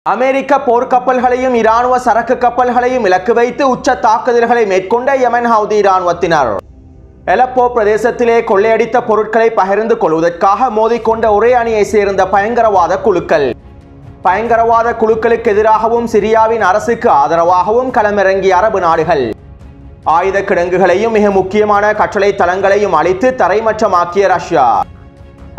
அமெரிக்க போர்க்கப்பல்களையும் இராணுவ சரக்கு கப்பல்களையும் இலக்கு வைத்து உச்ச தாக்குதல்களை மேற்கொண்ட யமன் ஹவுதி இராணுவத்தினர் அலப்போ பிரதேசத்திலே கொள்ளையடித்த பொருட்களை பகிர்ந்து கொள்வதற்காக மோதிக்கொண்ட ஒரே அணியை சேர்ந்த பயங்கரவாத குழுக்களுக்கு எதிராகவும் சிரியாவின் அரசுக்கு ஆதரவாகவும் களமிறங்கிய அரபு நாடுகள் ஆயுத கிடங்குகளையும் மிக முக்கியமான கட்டளை தளங்களையும் அழித்து தரைமட்டமாக்கிய ரஷ்யா.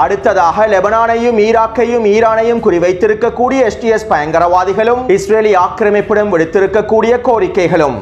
அடுத்ததாக லெபனானையும் ஈராக்கையும் ஈரானையும் குறிவைத்திருக்கக்கூடிய STS பயங்கரவாதிகளும் இஸ்ரேலி ஆக்கிரமிப்பிடம் விடுத்திருக்கக்கூடிய கோரிக்கைகளும்.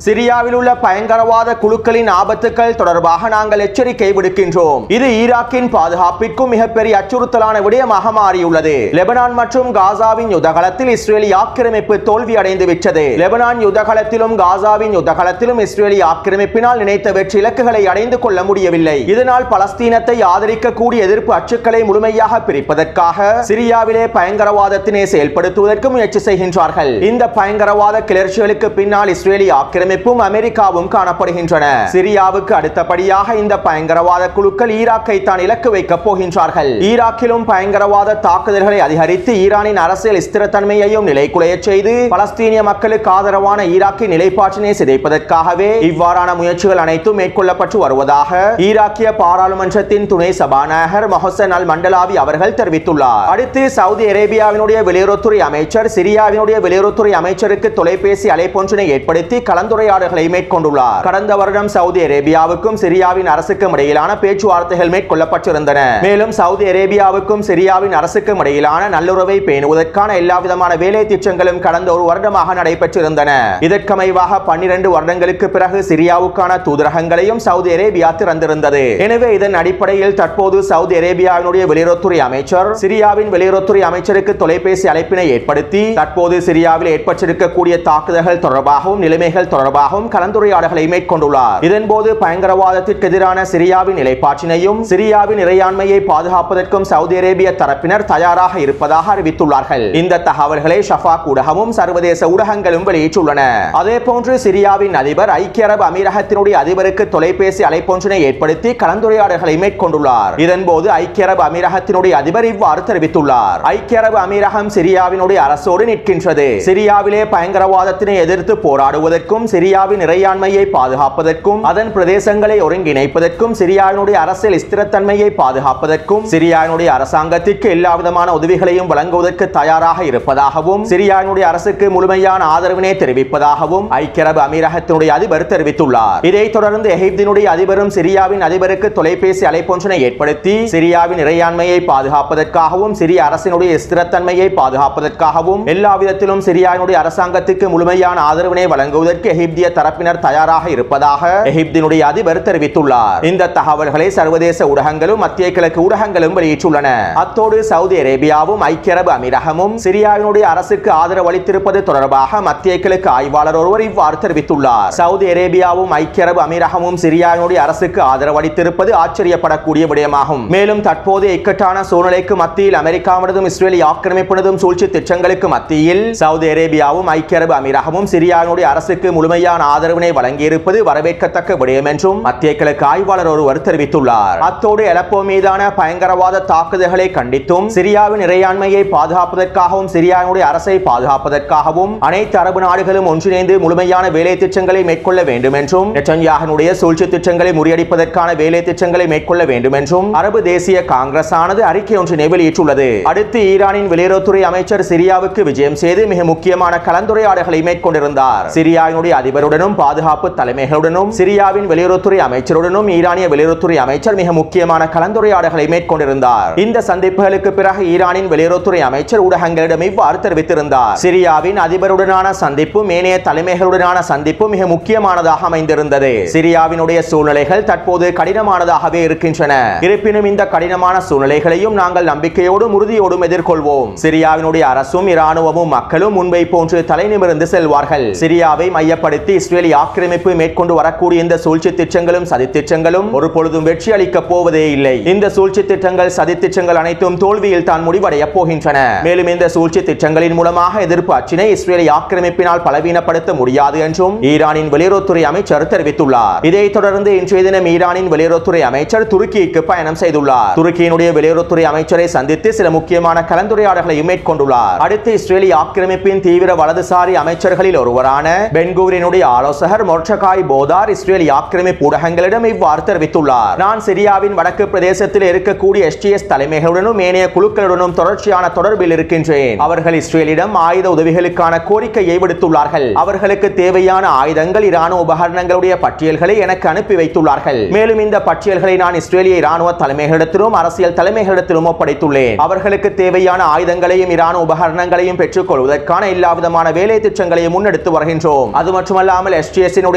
சிரியாவில் உள்ள பயங்கரவாத குழுக்களின் ஆபத்துக்கள் தொடர்பாக நாங்கள் எச்சரிக்கை விடுக்கின்றோம். இது ஈராக்கின் பாதுகாப்பிற்கும் மிகப்பெரிய அச்சுறுத்தலான விடயமாக மாறியுள்ளது. லெபனான் மற்றும் காசாவின் யுத்தகலத்தில் இஸ்ரேலி ஆக்கிரமிப்பு தோல்வி அடைந்து விட்டது. லெபனான் யுத்தகலத்திலும் காசாவின் யுத்தகலத்திலும் இஸ்ரேலி ஆக்கிரமிப்பினால் நினைத்த வெற்றி இலக்குகளை அடைந்து கொள்ள முடியவில்லை. இதனால் பலஸ்தீனத்தை ஆதரிக்கக்கூடிய எதிர்ப்பு அச்சுக்களை முழுமையாக பிரிப்பதற்காக சிரியாவிலே பயங்கரவாதத்தினை செயல்படுத்துவதற்கு முயற்சி செய்கின்றார்கள். இந்த பயங்கரவாத கிளர்ச்சிகளுக்கு பின்னால் இஸ்ரேலி ஆக்கிரமிப்பு அமெரிக்காவும் காணப்படுகின்றன. சிரியாவுக்கு அடுத்தபடியாக இந்த பயங்கரவாத குழுக்கள் ஈராக்கை தான் இலக்கு வைக்கப் போகின்றார்கள். ஈராக்கிலும் பயங்கரவாத தாக்குதல்களை அதிகரித்து ஈரானின் அரசியல் ஸ்திரத்தன்மையையும் நிலைகுலைய செய்து பலஸ்தீனிய மக்களுக்கு ஆதரவான ஈராக்கின் நிலைப்பாட்டினை சிதைப்பதற்காகவே இவ்வாறான முயற்சிகள் அனைத்தும் மேற்கொள்ளப்பட்டு வருவதாக ஈராக்கிய பாராளுமன்றத்தின் துணை சபாநாயகர் மொஹசன் அல் மண்டலாவி அவர்கள் தெரிவித்துள்ளார். அடுத்து சவுதி அரேபியாவினுடைய வெளியுறவுத்துறை அமைச்சர் சிரியாவினுடைய வெளியுறவுத்துறை அமைச்சருக்கு தொலைபேசி அழைப்பொன்றினை ஏற்படுத்தி கலந்துரையாடல்களை மேற்கொண்டுள்ளார். கடந்த வருடம் சவுதி அரேபியாவுக்கும் சிரியாவின் அரசுக்கும் இடையிலான பேச்சுவார்த்தைகள் மேற்கொள்ளப்பட்டிருந்தன. மேலும் சவுதி அரேபியாவுக்கும் சிரியாவின் அரசுக்கும் இடையிலான நல்லுறவை பேணுவதற்கான எல்லாவிதமான வேலை திட்டங்களும் கடந்த ஒரு வருடமாக நடைபெற்றிருந்தன. இதற்கமைவாக 12 வருடங்களுக்கு பிறகு சிரியாவுக்கான தூதரகங்களையும் சவுதி அரேபியா திறந்திருந்தது. எனவே இதன் அடிப்படையில் தற்போது சவுதி அரேபியாவினுடைய வெளியுறவுத்துறை அமைச்சர் சிரியாவின் வெளியுறவுத்துறை அமைச்சருக்கு தொலைபேசி அழைப்பினை ஏற்படுத்தி தற்போது சிரியாவில் ஏற்பட்டிருக்கக்கூடிய தாக்குதல்கள் தொடர்பாகவும் நிலைமைகள் தொடர்பாகவும் கலந்துரையாடல்களை மேற்கொண்டுள்ளார். இதன்போது பயங்கரவாதத்திற்கு எதிரான சிரியாவின் நிலைப்பாட்டினையும் சிரியாவின் இறையாண்மையை பாதுகாப்பதற்கும் சவுதி அரேபிய தரப்பினர் தயாராக இருப்பதாக அறிவித்துள்ளார்கள். இந்த தகவல்களை ஷஃபாக் ஊடகமும் சர்வதேச ஊடகங்களும் வெளியிட்டுள்ளன. அதேபோன்று சிரியாவின் அதிபர் ஐக்கிய அரபு அமீரகத்தினுடைய அதிபருக்கு தொலைபேசி அழைப்பொன்றினை ஏற்படுத்தி கலந்துரையாடல்களை மேற்கொண்டுள்ளார். இதன்போது ஐக்கிய அரபு அமீரகத்தினுடைய அதிபர் இவ்வாறு தெரிவித்துள்ளார். ஐக்கிய அரபு அமீரகம் சிரியாவினுடைய அரசோடு நிற்கின்றது. சிரியாவிலே பயங்கரவாதத்தினை எதிர்த்து போராடுவதற்கும் சிரியாவின் இறையாண்மையை பாதுகாப்பதற்கும் அதன் பிரதேசங்களை ஒருங்கிணைப்பதற்கும் சிரியாவினுடைய அரசியல் ஸ்திரத்தன்மையை பாதுகாப்பதற்கும் சிரியாவினுடைய அரசாங்கத்திற்கு எல்லாவிதமான உதவிகளையும் வழங்குவதற்கு தயாராக இருப்பதாகவும் சிரியாவினுடைய அரசுக்கு முழுமையான ஆதரவினை தெரிவிப்பதாகவும் ஐக்கிய அரபு அமீரகத்தினுடைய அதிபர் தெரிவித்துள்ளார். இதைத் தொடர்ந்து எகிப்தினுடைய அதிபரும் சிரியாவின் அதிபருக்கு தொலைபேசி அழைப்பொன்றினை ஏற்படுத்தி சிரியாவின் இறையாண்மையை பாதுகாப்பதற்காகவும் சிரிய அரசினுடைய ஸ்திரத்தன்மையை பாதுகாப்பதற்காகவும் எல்லா விதத்திலும் சிரியாவினுடைய அரசாங்கத்திற்கு முழுமையான ஆதரவினை வழங்குவதற்கு எகிப்திய தரப்பினர் தயாராக இருப்பதாக எகிப்தினுடைய அதிபர் தெரிவித்துள்ளார். இந்த தகவல்களை சர்வதேச ஊடகங்களும் மத்திய கிழக்கு ஊடகங்களும் வெளியிட்டுள்ளன. அத்தோடு சவுதி அரேபியாவும் ஐக்கிய அரபு அமீரகமும் சிரியாவினுடைய அரசுக்கு ஆதரவு அளித்திருப்பது தொடர்பாக மத்திய கிழக்கு ஆய்வாளர் ஒருவர் இவ்வாறு தெரிவித்துள்ளார். சவுதி அரேபியாவும் ஐக்கிய அரபு அமீரகமும் சிரியாவினுடைய அரசுக்கு ஆதரவு அளித்திருப்பது ஆச்சரியப்படக்கூடிய விடயமாகும். மேலும் தற்போது இக்கட்டான சூழ்நிலைக்கு மத்தியில் அமெரிக்காவினதும் இஸ்ரேலி ஆக்கிரமிப்பினதும் சூழ்ச்சி திட்டங்களுக்கு மத்தியில் சவுதி அரேபியாவும் ஐக்கிய அரபு அமீரகமும் சிரியாவினுடைய அரசுக்கு முழுமையான ஆதரவினை வழங்கியிருப்பது வரவேற்கத்தக்க விடயம் என்றும் மத்திய கிழக்கு ஆய்வாளர் ஒருவர் தெரிவித்துள்ளார். அத்தோடு அலப்போ மீதான பயங்கரவாத தாக்குதல்களை கண்டித்தும் சிரியாவின் இறையாண்மையை பாதுகாப்பதற்காகவும் சிரியாவினுடைய அரசை பாதுகாப்பதற்காகவும் அனைத்து அரபு நாடுகளும் ஒன்றிணைந்து முழுமையான வேலை திட்டங்களை மேற்கொள்ள வேண்டும் என்றும் நெட்டன்யாஹுவினுடைய சூழ்ச்சி திட்டங்களை முறியடிப்பதற்கான வேலை திட்டங்களை மேற்கொள்ள வேண்டும் என்றும் அரபு தேசிய காங்கிரஸ் ஆனது அறிக்கை ஒன்றினை வெளியிட்டுள்ளது. அடுத்து ஈரானின் வெளியுறவுத்துறை அமைச்சர் சிரியாவுக்கு விஜயம் செய்து மிக முக்கியமான கலந்துரையாடல்களை மேற்கொண்டிருந்தார். சிரியாவினுடைய அதிபருடனும் பாதுகாப்பு தலைமைகளுடனும் சிரியாவின் வெளியுறவுத்துறை அமைச்சருடனும் ஈரானிய வெளியுறவுத்துறை அமைச்சர் மிக முக்கியமான கலந்துரையாடல்களை மேற்கொண்டிருந்தார். இந்த சந்திப்புகளுக்கு பிறகு ஈரானின் வெளியுறவுத்துறை அமைச்சர் ஊடகங்களிடம் இவ்வாறு தெரிவித்திருந்தார். சிரியாவின் அதிபருடனான சந்திப்பும் ஏனைய தலைமைகளுடனான சந்திப்பும் மிக முக்கியமானதாக அமைந்திருந்தது. சிரியாவினுடைய சூழ்நிலைகள் தற்போது கடினமானதாகவே இருக்கின்றன. இருப்பினும் இந்த கடினமான சூழ்நிலைகளையும் நாங்கள் நம்பிக்கையோடும் உறுதியோடும் எதிர்கொள்வோம். சிரியாவினுடைய அரசும் இராணுவமும் மக்களும் முன்பை போன்று தலை நிமிர்ந்து செல்வார்கள். சிரியாவை மையப்படுத்தி பயன்படுத்தி இஸ்ரேலி ஆக்கிரமிப்பு மேற்கொண்டு வரக்கூடிய இந்த சூழ்ச்சி திட்டங்களும் சதி திட்டங்களும் ஒரு பொழுதும் வெற்றி அளிக்கப் போவதே இல்லை. இந்த சூழ்ச்சி திட்டங்கள் சதி திட்டங்கள் அனைத்தும் தோல்வியில் தான் முடிவடைய போகின்றன. மேலும் இந்த சூழ்ச்சி திட்டங்களின் மூலமாக எதிர்ப்பு அச்சினை இஸ்ரேலி ஆக்கிரமிப்பினால் பலவீனப்படுத்த முடியாது என்றும் ஈரானின் வெளியுறவுத்துறை அமைச்சர் தெரிவித்துள்ளார். இதைத் தொடர்ந்து இன்றைய தினம் ஈரானின் வெளியுறவுத்துறை அமைச்சர் துருக்கிக்கு பயணம் செய்துள்ளார். துருக்கியினுடைய வெளியுறவுத்துறை அமைச்சரை சந்தித்து சில முக்கியமான கலந்துரையாடல்களையும் மேற்கொண்டுள்ளார். அடுத்து இஸ்ரேலி ஆக்கிரமிப்பின் தீவிர வலதுசாரி அமைச்சர்களில் ஒருவரான பென்கூரினுடைய ஆலோசகர் மொர்டகாய் போதார் இஸ்ரேலி ஆக்கிரமிப்பு ஊடகங்களிடம் இவ்வாறு தெரிவித்துள்ளார். நான் சிரியாவின் வடக்கு பிரதேசத்தில் இருக்கக்கூடிய STS தலைமைகளுடனும் ஏனைய குழுக்களுடனும் தொடர்ச்சியான தொடர்பில் இருக்கின்றேன். அவர்கள் இஸ்ரேலிடம் ஆயுத உதவிகளுக்கான கோரிக்கையை விடுத்துள்ளார்கள். அவர்களுக்கு தேவையான ஆயுதங்கள், இராணுவ உபகரணங்களுடைய பட்டியல்களை எனக்கு அனுப்பி வைத்துள்ளார்கள். மேலும் இந்த பட்டியல்களை நான் இஸ்ரேலிய இராணுவ தலைமைகளிடத்திலும் அரசியல் தலைமைகளிடத்திலும் ஒப்படைத்துள்ளேன். அவர்களுக்கு தேவையான ஆயுதங்களையும் இராணுவ உபகரணங்களையும் பெற்றுக் கொள்வதற்கான எல்லா விதமான வேலை திட்டங்களையும் முன்னெடுத்து வருகின்றோம். அது மட்டுமல்லாமல் STS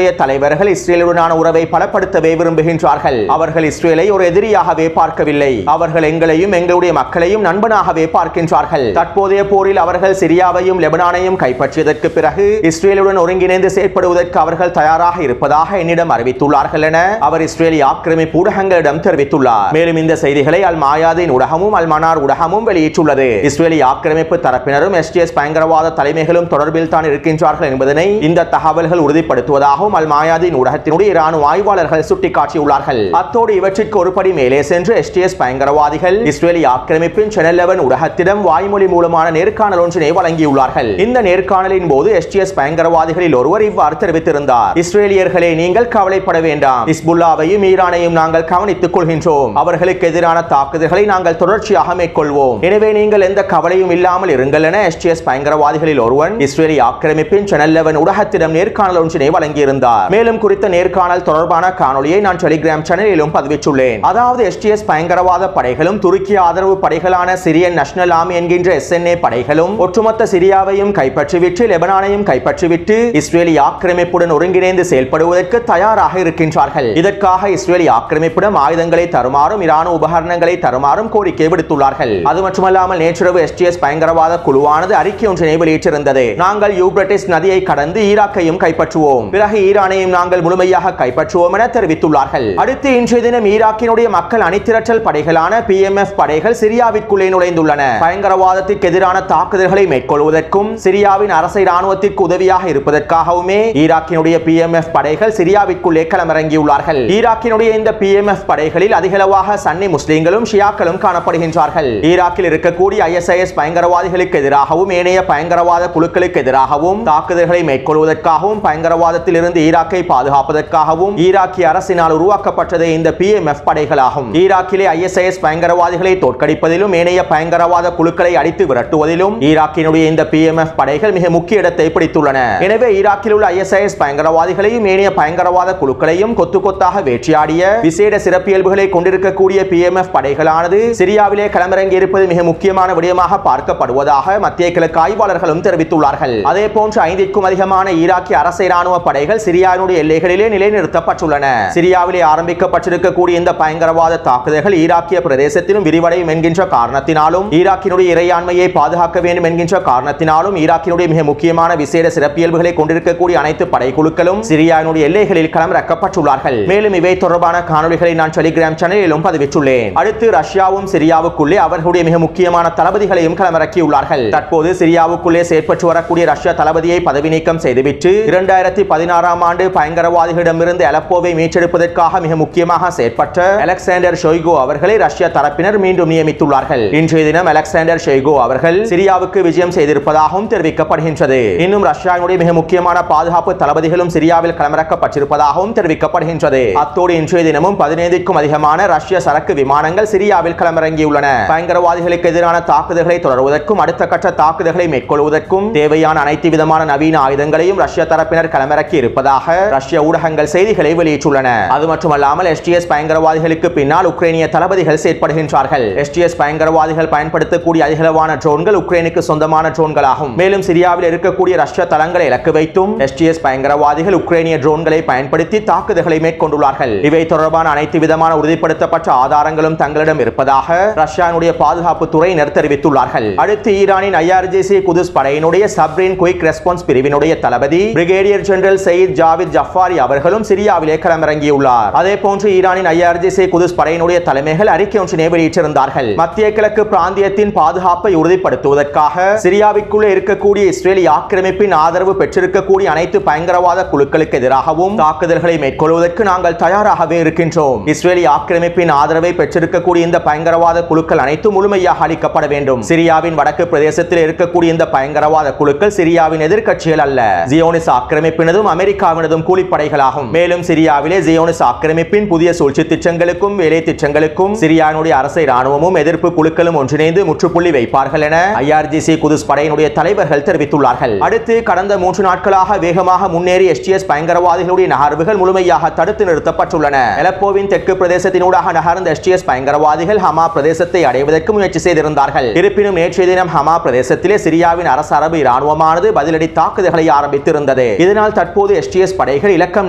தலைவர்கள் இஸ்ரேலுடனான உறவை பலப்படுத்தவே விரும்புகின்றார்கள். அவர்கள் இஸ்ரேலை ஒரு எதிரியாகவே பார்க்கவில்லை. அவர்கள் எங்களையும் எங்களுடைய மக்களையும் நண்பனாகவே பார்க்கின்றார்கள். தற்போதைய போரில் அவர்கள் சிரியாவையும் லெபனானையும் கைப்பற்றியதற்கு பிறகு இஸ்ரேலுடன் ஒருங்கிணைந்து செயற்படுவதற்கு அவர்கள் தயாராக இருப்பதாக என்னிடம் அறிவித்துள்ளார்கள் என அவர் இஸ்ரேலி ஆக்கிரமிப்பு ஊடகங்களிடம் தெரிவித்துள்ளார். மேலும் இந்த செய்திகளை அல் மாயாதீன் ஊடகமும் அல் மனார் ஊடகமும் வெளியிட்டுள்ளது. இஸ்ரேலி ஆக்கிரமிப்பு தரப்பினரும் STS பயங்கரவாத தலைமைகளும் தொடர்பில் தான் இருக்கின்றார்கள் என்பதனை இந்த தகவல்கள் உறுதிப்படுத்துவதாகவும் அல் மாயாதீன் ஊடகத்தினுடைய இராணுவ ஆய்வாளர்கள் சுட்டிக்காட்டியுள்ளார்கள். அத்தோடு இவற்றிற்கு ஒருபடி மேலே சென்று STS பயங்கரவாதிகள் இஸ்ரேலி ஆக்கிரமிப்பின் சேனல் 11 ஊடகத்திடம் வாய்மொழி மூலமான நேர்காணல் ஒன்றினை வழங்கியுள்ளார்கள். இந்த நேர்காணலின் போது STS பயங்கரவாதிகளில் ஒருவர் இவ்வாறு தெரிவித்திருந்தார். இஸ்ரேலியர்களே, நீங்கள் கவலைப்பட வேண்டாம். ஹிஸ்புல்லாவையும் ஈரானையும் நாங்கள் கவனித்துக் கொள்கின்றோம். அவர்களுக்கு எதிரான தாக்குதல்களை நாங்கள் தொடர்ச்சியாக மேற்கொள்வோம். எனவே நீங்கள் எந்த கவலையும் இல்லாமல் இருங்கள் என STS பயங்கரவாதிகளில் ஒருவன் இஸ்ரேலி ஆக்கிரமிப்பின் சேனல் 11 ஊடகத்திடம் நேர்காணல் ஒன்றினை வழங்கியிருந்தார். மேலும் குறித்த நேர்காணல் தொடர்பான காணொலியை நான் டெலிகிராம் சேனலிலும் பதிவிட்டுள்ளேன். அதாவது STS பயங்கரவாத படைகளும் துருக்கி ஆதரவு படைகளான சிரியன் நேஷனல் ஆர்மி என்கின்ற SNA படைகளும் ஒட்டுமொத்த சிரியாவையும் கைப்பற்றிவிட்டு லெபனானையும் கைப்பற்றிவிட்டு இஸ்ரேலி ஆக்கிரமிப்புடன் ஒருங்கிணைந்து செயல்படுவதற்கு தயாராக இருக்கின்றார்கள். இதற்காக இஸ்ரேலி ஆக்கிரமிப்பிடம் ஆயுதங்களை தருமாறும் இராணுவ உபகரணங்களை தருமாறும் கோரிக்கை விடுத்துள்ளார்கள். அது மட்டுமல்லாமல் நேற்றிரவு STS பயங்கரவாத குழுவானது அறிக்கை ஒன்றினை வெளியிட்டிருந்தது. நாங்கள் யூப்ரட்டிஸ் நதியை கடந்து ஈராக்கையும் கைப்பற்றுவோம், பிறகு ஈரானையும் நாங்கள் முழுமையாக கைப்பற்றுவோம் என தெரிவித்துள்ளார்கள். அடுத்து இன்றைய தினம் ஈராக்கினுடைய மக்கள் அணிதிரட்டல் படைகளான PMF படைகள் சிரியாவிற்குள்ளே நுழைந்துள்ளன. பயங்கரவாதத்திற்கு எதிரான தாக்குதல்களை மேற்கொள்வதற்கும் சிரியாவின் அரசு இராணுவத்திற்கு உதவியாக இருப்பதற்காகவுமே ஈராக்கினுடைய PMF படைகள் சிரியாவிற்குள்ளே களமிறங்கியுள்ளார்கள். ஈராக்கினுடைய இந்த PMF படைகளில் அதிகளவாக சன்னி முஸ்லிம்களும் ஷியாக்களும் காணப்படுகின்றார்கள். ஈராக்கில் இருக்கக்கூடிய ISIS பயங்கரவாதிகளுக்கு எதிராகவும் ஏனைய பயங்கரவாத குழுக்களுக்கு எதிராகவும் தாக்குதல்களை மேற்கொள்வதற்காகவும் பயங்கரவாதத்தில் இருந்து ஈராக்கை பாதுகாப்பதற்காகவும் ஈராக்கிய அரசினால் உருவாக்கப்பட்டதே இந்த PMF படைகளாகும். ஈராக்கிலே ISIS பயங்கரவாதிகளை தோற்கடிப்பதிலும் ஏனைய பயங்கரவாத குழுக்களை அடித்து விரட்டுவதிலும் ஈராக்கினுடைய இந்த PMF படைகள் மிக முக்கிய இடத்தை பிடித்துள்ளன. எனவே ஈராக்கில் உள்ள ISIS பயங்கரவாதிகளையும் ஏனைய பயங்கரவாத குழுக்களையும் கொத்து கொத்தாக வேட்டையாடிய விசேட சிறப்பியல்புகளை கொண்டிருக்கக்கூடிய PMF படைகளானது சிரியாவிலே களமிறங்கி இருப்பது மிக முக்கியமான விடயமாக பார்க்கப்படுவதாக மத்திய கிழக்கு ஆய்வாளர்களும் தெரிவித்துள்ளார்கள். அதே போன்று 5க்கும் அதிகமான ஈராக்கிய அரசு இராணுவ படைகள் சிரியாவினுடைய எல்லைகளிலே நிலைநிறுத்தப்பட்டுள்ளன. சிரியாவிலே ஆரம்பிக்கப்பட்டிருக்கக்கூடிய இந்த பயங்கரவாத தாக்குதல்கள் ஈராக்கிய பிரதேசத்திலும் விரிவடையும் என்கின்ற காரணத்தினாலும் ஈராக்கினுடைய இறையாண்மையை பாதுகாக்க வேண்டும் என்கின்ற காரணத்தினாலும் ஈராக்கினுடைய மிக முக்கியமான விசேட சிறப்பியல்புகளை கொண்டிருக்கக்கூடிய அனைத்து படைக்குழுக்களும் சிரியாவினுடைய எல்லைகளில் களமிறக்கப்பட்டுள்ளார்கள். மேலும் இவை தொடர்பான காணொலிகளை நான் டெலிகிராம் சேனலிலும் பதிவிட்டுள்ளேன். அடுத்து ரஷ்யாவும் சிரியாவுக்குள்ளே அவர்களுடைய மிக முக்கியமான தளபதிகளையும் களமிறக்கியுள்ளார்கள். தற்போது சிரியாவுக்குள்ளே செயற்பட்டு வரக்கூடிய ரஷ்ய தளபதியை பதவி நீக்கம் செய்துவிட்டு 2016ஆம் ஆண்டு பயங்கரவாதிகளிடமிருந்து அலப்போவை மீட்டெடுப்பதற்காக மிக முக்கியமாக செயற்பட்ட அலெக்சாண்டர் ஷோய்கு அவர்களை ரஷ்ய தரப்பினர் மீண்டும் நியமித்துள்ளார்கள். இன்றைய தினம் அலெக்சாண்டர் ஷோய்கு அவர்கள் சிரியாவுக்கு விஜயம் செய்திருப்பதாகவும் தெரிவிக்கப்படுகின்றது. இன்னும் ரஷ்யாவினுடைய மிக முக்கியமான பாதுகாப்பு தளபதிகளும் சிரியாவில் களமிறக்கப்பட்டிருப்பதாகவும் தெரிவிக்கப்படுகின்றது. அத்தோடு இன்றைய தினமும் 15க்கும் அதிகமான ரஷ்ய சரக்கு விமானங்கள் சிரியாவில் களமிறங்கியுள்ளன. பயங்கரவாதிகளுக்கு எதிரான தாக்குதல்களை தொடர்வதற்கும் அடுத்த கட்ட தாக்குதல்களை மேற்கொள்வதற்கும் தேவையான அனைத்து விதமான நவீன ஆயுதங்களையும் ரஷ்ய தரப்பினர் களமிறக்கி இருப்பதாக ரஷ்ய ஊடகங்கள் செய்திகளை வெளியிட்டுள்ளன. அது மட்டுமல்லாமல் STS பயங்கரவாதிகளுக்கு பின்னால் உக்ரைனிய தளபதிகள் செயற்படுகின்றார்கள். STS பயங்கரவாதிகள் பயன்படுத்தக்கூடிய அதிகளவான ட்ரோன்கள் உக்ரைனுக்கு சொந்தமான ட்ரோன்களாகும். மேலும் சிரியாவில் இருக்கக்கூடிய ரஷ்ய தளங்களை இலக்கு வைத்தும் STS பயங்கரவாதிகள் உக்ரைனிய ட்ரோன்களை பயன்படுத்தி தாக்குதல்களை மேற்கொண்டுள்ளார்கள். இவை தொடர்பான அனைத்து விதமான உறுதிப்படுத்தப்பட்ட ஆதாரங்களும் தங்களிடம் இருப்பதாக ரஷ்யாவுடைய பாதுகாப்பு துறையினர் தெரிவித்துள்ளார்கள். அடுத்து ஈரானின் IRGC Quddus படையினுடைய Sabreen quick response பிரிவினுடைய தளபதி பிரிகேடியர் ஜெனரல் சயீத் ஜாவித் ஜஃபாரி அவர்களும் சிரியாவிலே களமிறங்கியுள்ளார். அதேபோன்று ஈரானின் IRGC குதுஸ் படையினுடைய தலைமைகள் அறிக்கை ஒன்றினை வெளியிட்டிருந்தார்கள். மத்திய கிழக்கு பிராந்தியத்தின் பாதுகாப்பை உறுதிப்படுத்துவதற்காக சிரியாவிற்குள்ளே இருக்கக்கூடிய இஸ்ரேலி ஆக்கிரமிப்பின் ஆதரவு பெற்றிருக்கக்கூடிய அனைத்து பயங்கரவாத குழுக்களுக்கு எதிராகவும் தாக்குதல்களை மேற்கொள்வதற்கு நாங்கள் தயாராகவே இருக்கின்றோம். இஸ்ரேலி ஆக்கிரமிப்பின் ஆதரவை பெற்றிருக்கக்கூடிய இந்த பயங்கரவாத குழுக்கள் அனைத்தும் முழுமையாக அழிக்கப்பட வேண்டும். சிரியாவின் வடக்கு பிரதேசத்தில் இருக்கக்கூடிய இந்த பயங்கரவாத குழுக்கள் சிரியாவின் எதிர்க்கட்சிகள் அல்ல. ஜியோனிஸ் ஆக்கிரமிப்பினதும் அமெரிக்காவினதும் கூலிப்படைகளாகும். மேலும் சிரியாவிலே ஜியோனிஸ் ஆக்கிரமிப்பின் புதிய சூழ்ச்சி திட்டங்களுக்கும் வேலை திட்டங்களுக்கும் சிரியானுடைய அரசை ராணுவமும் எதிர்ப்பு குழுக்களும் ஒன்றிணைந்து முற்றுப்புள்ளி வைப்பார்கள் என IRGC குதுஸ் படையினுடைய தலைவர்கள் தெரிவித்துள்ளார்கள். அடுத்து கடந்த 3 நாட்களாக வேகமாக முன்னேறி STS பயங்கரவாதிகளுடைய நகர்வுகள் முழுமையாக தடுத்து நிறுத்தப்பட்டுள்ளன. அலப்போவின் தெற்கு பிரதேசத்தினூடாக நகர்ந்த STS பயங்கரவாதிகள் ஹமா பிரதேசத்தை அடைவதற்கு முயற்சி செய்திருந்தார்கள். இருப்பினும் நேற்றைய தினம் ஹமா பிரதேசத்திலே சிரியாவின் அரசு அரபு இராணுவமானது பதிலடி தாக்குதல்களை ஆரம்பித்திருந்தது. இதனால் தற்போது STS படைகள் இலக்கம்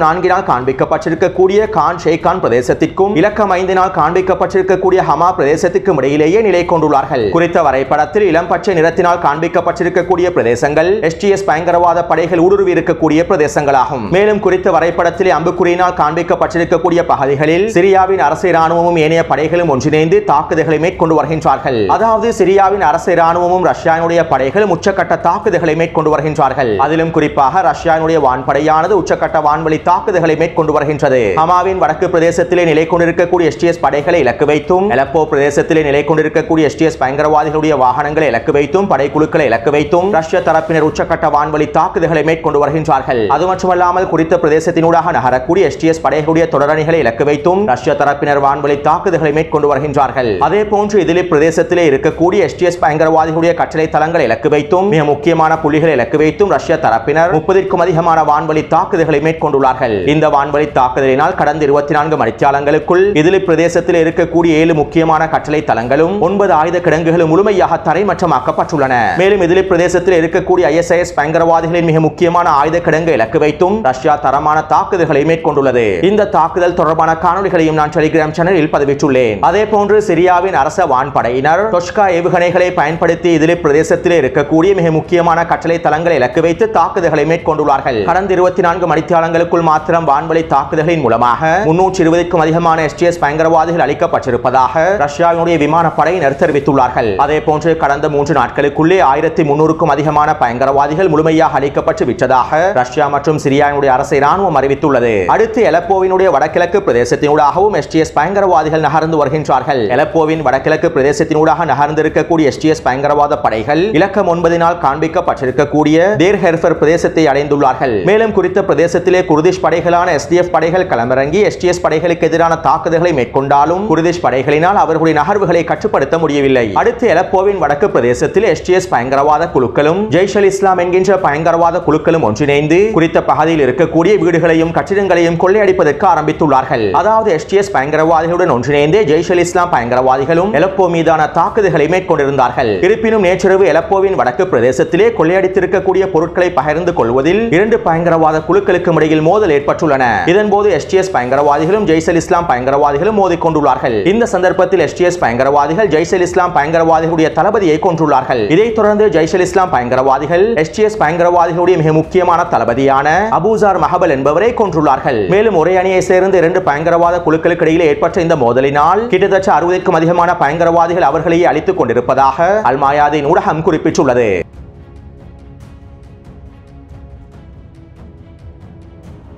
4 காண்பிக்கப்பட்டிருக்கக்கூடிய கான் ஷேகான் பிரதேசத்திற்கும் இலக்கம் 5 காண்பிக்கப்பட்டிருக்கக்கூடிய ஹமா பிரதேசத்திற்கும் இடையிலேயே நிலை கொண்டுள்ளார்கள். குறித்த வரைபடத்தில் இளம் பச்சை நிறத்தினால் காண்பிக்கப்பட்டிருக்கக்கூடிய பிரதேசங்கள் STS பயங்கரவாத படைகள் ஊடுருவி இருக்கக்கூடிய பிரதேசங்களாகும். மேலும் குறித்த வரைபடத்திலே அம்புக்குறியினால் காண்பிக்கப்பட்டிருக்கக்கூடிய பகுதிகளில் சிரியாவின் அரசு ராணுவமும் ஏனைய படைகளும் ஒன்றிணைந்து தாக்குதல்களை மேற்கொண்டு வருகின்றார்கள். அதாவது சிரியாவின் அரசு ராணுவமும் ரஷ்யானுடைய படைகளும் உச்சக்கட்ட தாக்குதல்களை மேற்கொண்டு வருகின்றார்கள். அதிலும் குறிப்பாக ரஷ்யானுடைய வான்படையானது உச்சக்கட்ட வான்வழி தாக்குதல்களை மேற்கொண்டு வருகின்றது. ஹமாவின் வடக்கு பிரதேசத்திலே நிலை கொண்டிருக்கக்கூடிய STS படைகளை இலக்கு வைத்தும் அலப்போ பிரதேசத்திலே நிலை கொண்டிருக்கக்கூடிய STS பயங்கரவாதிகளுடைய வாகனங்களை இலக்கு வைத்தும் படைக்குழுக்களை இலக்கு வைத்தும் ரஷ்ய தரப்பினர் உச்சக்கட்ட வான்வழி தாக்குதல்களை மேற்கொண்டு வருகின்றார்கள். அது மட்டுமல்லாமல் குறித்த பிரதேசத்தினூடாக நகரக்கூடிய STS படைகளுடைய தொடரணிகளை இலக்கு வைத்தும் ரஷ்ய தரப்பினர் வான்வழி தாக்குதல்களை மேற்கொண்டு வருகின்றார்கள். அதே போன்று இதிலிப் பிரதேசத்திலே இருக்கக்கூடிய STS பயங்கரவாதிகளுடைய கட்டளை தளங்களை இலக்கு வைத்தும் மிக முக்கியமான புள்ளிகளை இலக்கு வைத்தும் ரஷ்ய தரப்பினர் 30க்கும் அதிகமான வான்வழி தாக்குதல்களை மேற்கொண்டுள்ளார்கள். இந்த வான்வழி தாக்குதலினால் கடந்த 24 மணித்தியாலங்களுக்குள் இதிலிப் பிரதேசத்தில் இருக்கக்கூடிய 7 முக்கியமான கட்டளை தளங்களும் 9 ஆயுத கிடங்குகளும் முழுமையாக தரைமட்டமாக்கப்பட்டுள்ளன. மேலும் இதிலிப் பிரதேசத்தில் இருக்கக்கூடிய ISIS பயங்கரவாதிகளின் மிக முக்கியமான ஆயுத கிடங்கு இலக்கு வைத்தும் ரஷ்யா தரமான தாக்குதல்களை மேற்கொண்டுள்ளது. இந்த தாக்குதல் தொடர்பான காணொளிகளையும் நான் டெலிகிராம் சேனலில் பதிவிட்டுள்ளேன். அதே போன்று சிரியாவின் அரச வான்படையினர் டொஷ்கா ஏவுகணைகளை பயன்படுத்தி இதிலிப் பிரதேசத்தில் இருக்கக்கூடிய மிக முக்கியமான கட்டளை தளங்களை இலக்கு வைத்து தாக்குதல்களை மேற்கொண்டுள்ளார்கள். கடந்த 24 மணித்தியாலங்களுக்குள் மாத்திரம் வான்வழி தாக்குதல்களின் மூலமாக 320க்கும் அதிகமான STS பயங்கரவாதிகள் அளிக்கப்பட்டிருப்பதாக ரஷ்யாவினுடைய விமானப்படையினர் தெரிவித்துள்ளார்கள். அதே போன்று கடந்த 3 நாட்களுக்குள்ளே 1300க்கும் அதிகமான பயங்கரவாதிகள் முழுமையாக அளிக்கப்பட்டு விட்டதாக ரஷ்யா மற்றும் சிரியாவினுடைய அரசு ராணுவம் அறிவித்துள்ளது. அடுத்து அலப்போவினுடைய வடகிழக்கு பிரதேசத்தினூடாகவும் STS பயங்கரவாதிகள் நகர்ந்து வருகின்றார்கள். அலப்போவின் வடகிழக்கு பிரதேசத்தினூடாக நகர்ந்திருக்கக்கூடிய STS பயங்கரவாத படைகள் இலக்கம் 9 காண்பிக்கப்பட்டிருக்கக்கூடிய தேர் ஹெர்ஃபர் பிரதேசத்தை அடைந்துள்ளார்கள். மேலும் குறித்த பிரதேசத்திலே குர்திஷ் படைகளான SDF படைகள் களமிறங்கி STS படைகளுக்கு எதிரான தாக்குதல்களை மேற்கொண்டாலும் குர்திஷ் படைகளினால் அவர்களுடைய நகர்வுகளை கட்டுப்படுத்த முடியவில்லை. அடுத்து அலப்போவின் வடக்கு பிரதேசத்தில் STS பயங்கரவாத குழுக்களும் ஜெய்ஷ் அல் இஸ்லாம் என்கின்ற பயங்கரவாத குழுக்களும் ஒன்றிணைந்து குறித்த பகுதியில் இருக்கக்கூடிய வீடுகளையும் கட்டிடங்களையும் கொள்ளையடிப்பதற்கு ஆரம்பித்துள்ளார்கள். அதாவது STS பயங்கரவாதிகளுடன் ஒன்றிணைந்து ஜெய்ஷ் அல் இஸ்லாம் பயங்கரவாதிகளும் அலப்போ மீதான தாக்குதல்களை மேற்கொண்டிருந்தார்கள். இருப்பினும் நேற்றிரவு அலப்போவின் வடக்கு பிரதேசத்திலே கொள்ளையடித்திருக்கக்கூடிய பொருட்களை பகிர்ந்து கொள்வதில் 2 பயங்கரவாத குழுக்களுக்கு இடையில் மோதல் ஏற்பட்டுள்ளன. இதன்போது STS பயங்கரவாதிகளும் ஜெய்ஷ் அல் இஸ்லாம் பயங்கரவாதிகளும் மோதிக்கொண்டுள்ளார்கள். இந்த சந்தர்ப்பத்தில் STS பயங்கரவாதிகள் ஜெய்ஷ் அல் இஸ்லாம் பயங்கரவாதிகளுடைய தளபதியை கொன்றுள்ளார்கள். இதைத் தொடர்ந்து ஜெய்ஷ் அல் இஸ்லாம் பயங்கரவாதிகள் STS பயங்கரவாதிகளுடைய மிக முக்கியமான தளபதியான அபூசார் மஹபல் என்பவரை கொன்றுள்ளார்கள். மேலும் ஒரே அணியை சேர்ந்து 2 பயங்கரவாத குழுக்களுக்கு இடையில் ஏற்பட்ட இந்த மோதலினால் கிட்டத்தட்ட 60க்கும் அதிகமான பயங்கரவாதிகள் அவர்களையே அழித்துக் கொண்டிருப்பதாக அல் மாயாதீன் ஊடகம் குறிப்பிட்டுள்ளது.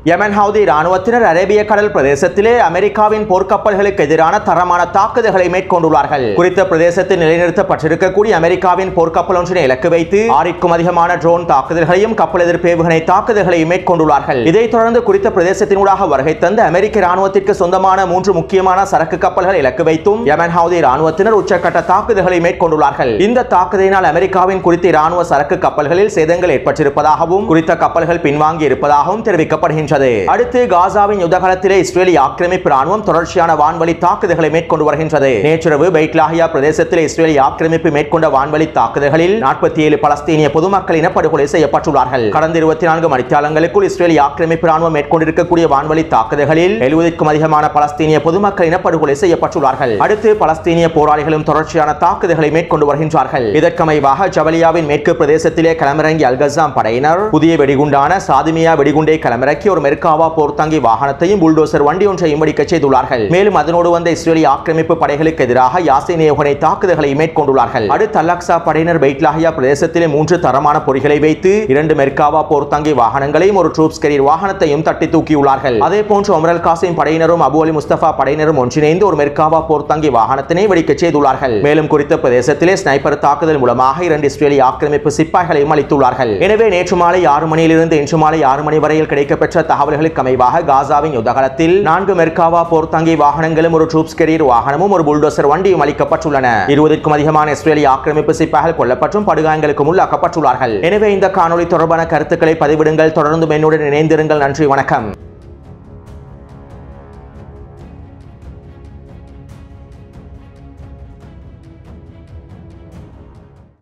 யமன் ஹவுதி ராணுவத்தினர் அரேபிய கடல் பிரதேசத்திலே அமெரிக்காவின் போர்க்கப்பல்களுக்கு எதிரான தரமான தாக்குதல்களை மேற்கொண்டுள்ளார்கள். குறித்த பிரதேசத்தில் நிலைநிறுத்தப்பட்டிருக்கக்கூடிய அமெரிக்காவின் போர்க்கப்பல் ஒன்றினை இலக்கு வைத்து 6க்கும் அதிகமான ட்ரோன் தாக்குதல்களையும் கப்பல் எதிர்ப்பு ஏவுகணை தாக்குதல்களையும் மேற்கொண்டுள்ளார்கள். இதைத் தொடர்ந்து குறித்த பிரதேசத்தினூடாக வருகை தந்த அமெரிக்க ராணுவத்திற்கு சொந்தமான 3 முக்கியமான சரக்கு கப்பல்களை இலக்கு வைத்தும் யமன் ஹவுதி ராணுவத்தினர் உச்சக்கட்ட தாக்குதல்களை மேற்கொண்டுள்ளார்கள். இந்த தாக்குதலினால் அமெரிக்காவின் குறித்த ராணுவ சரக்கு கப்பல்களில் சேதங்கள் ஏற்பட்டிருப்பதாகவும் குறித்த கப்பல்கள் பின்வாங்கி இருப்பதாகவும் தெரிவிக்கப்படுகின்றன. வருகின்றது. அடுத்து காசாவின் யுத்தகாலத்திலே இஸ்ரேலிய ஆக்கிரமிப்பு ராணுவம் தொடர்ச்சியான வான்வழி தாக்குதல்களை மேற்கொண்டு வருகின்றது. நேற்றிரவு பெய்ட்லாஹியா பிரதேசத்தில் இஸ்ரேலிய ஆக்கிரமிப்பு மேற்கொண்ட வான்வழி தாக்குதல்களில் 47 பலஸ்தீனிய பொதுமக்கள் இனப்படுகொலை செய்யப்பட்டுள்ளார்கள். கடந்த 24 மணித்தியாலங்களுக்குள் இஸ்ரேலிய ஆக்கிரமிப்பு ராணுவம் மேற்கொண்டிருக்கக்கூடிய வான்வழி தாக்குதல்களில் 70க்கும் அதிகமான பலஸ்தீனிய பொதுமக்கள் இனப்படுகொலை செய்யப்பட்டுள்ளார்கள். அடுத்து பலஸ்தீனிய போராளிகளும் தொடர்ச்சியான தாக்குதல்களை மேற்கொண்டு வருகின்றார்கள். இதற்கமைவாக ஜபலியாவின் மேற்கு பிரதேசத்திலே களமிறங்கிய அல்கசாம் படையினர் புதிய வெடிகுண்டான சாதிமியா வெடிகுண்டை களமிறக்கி ஒரு மெர்காவா போர்த்தாங்கி வாகனத்தையும் புல்டோசர் வண்டி ஒன்றையும் வெடிக்க செய்துள்ளார்கள். மேலும் அதனோடு வந்த இஸ்ரேலிய ஆக்கிரமிப்பு படைகளுக்கு எதிராக யாசின் ஏவுகணை தாக்குதல்களை மேற்கொண்டுள்ளார்கள். அடுத்து அல்-அக்ஸா படையினர் பெய்ட்லாஹியா பிரதேசத்திலே 3 தரமான பொறிகளை வைத்து 2 மெர்காவா போர்த்தாங்கி வாகனங்களையும் ஒரு ட்ரூப்ஸ் கேரியர் வாகனத்தையும் தட்டி தூக்கியுள்ளார்கள். அதே போன்று உமர் அல் காசிம் படையினரும் அபு அலி முஸ்தபா படையினரும் ஒன்றிணைந்து ஒரு மெர்காவா போர்த்தாங்கி வாகனத்தினை வெடிக்க செய்துள்ளார்கள். மேலும் குறித்த பிரதேசத்திலே ஸ்னைப்பர் தாக்குதல் மூலமாக 2 இஸ்ரேலிய ஆக்கிரமிப்பு சிப்பாய்களையும் அளித்துள்ளார்கள். எனவே நேற்று மாலை 6 மணியிலிருந்து இன்று மாலை 6 மணி வரையில் கிடைக்கப்பெற்ற தகவல்களுக்கு அமைவாக காசாவின் யுத்தகாலத்தில் 4 மெர்காவா போர்த்தாங்கி வாகனங்களும் ஒரு ட்ரூப்ஸ் கேரியர் வாகனமும் ஒரு புல்டோசர் வண்டியும் அளிக்கப்பட்டுள்ளன. 20க்கும் அதிகமான இஸ்ரேலிய ஆக்கிரமிப்பு சிப்பாய்கள் கொல்லப்பட்டும் படுகாயங்களுக்கும் உள்ளாக்கப்பட்டுள்ளார்கள். எனவே இந்த காணொளி தொடர்பான கருத்துக்களை பதிவிடுங்கள். தொடர்ந்து என்னுடன் இணைந்திருங்கள். நன்றி, வணக்கம்.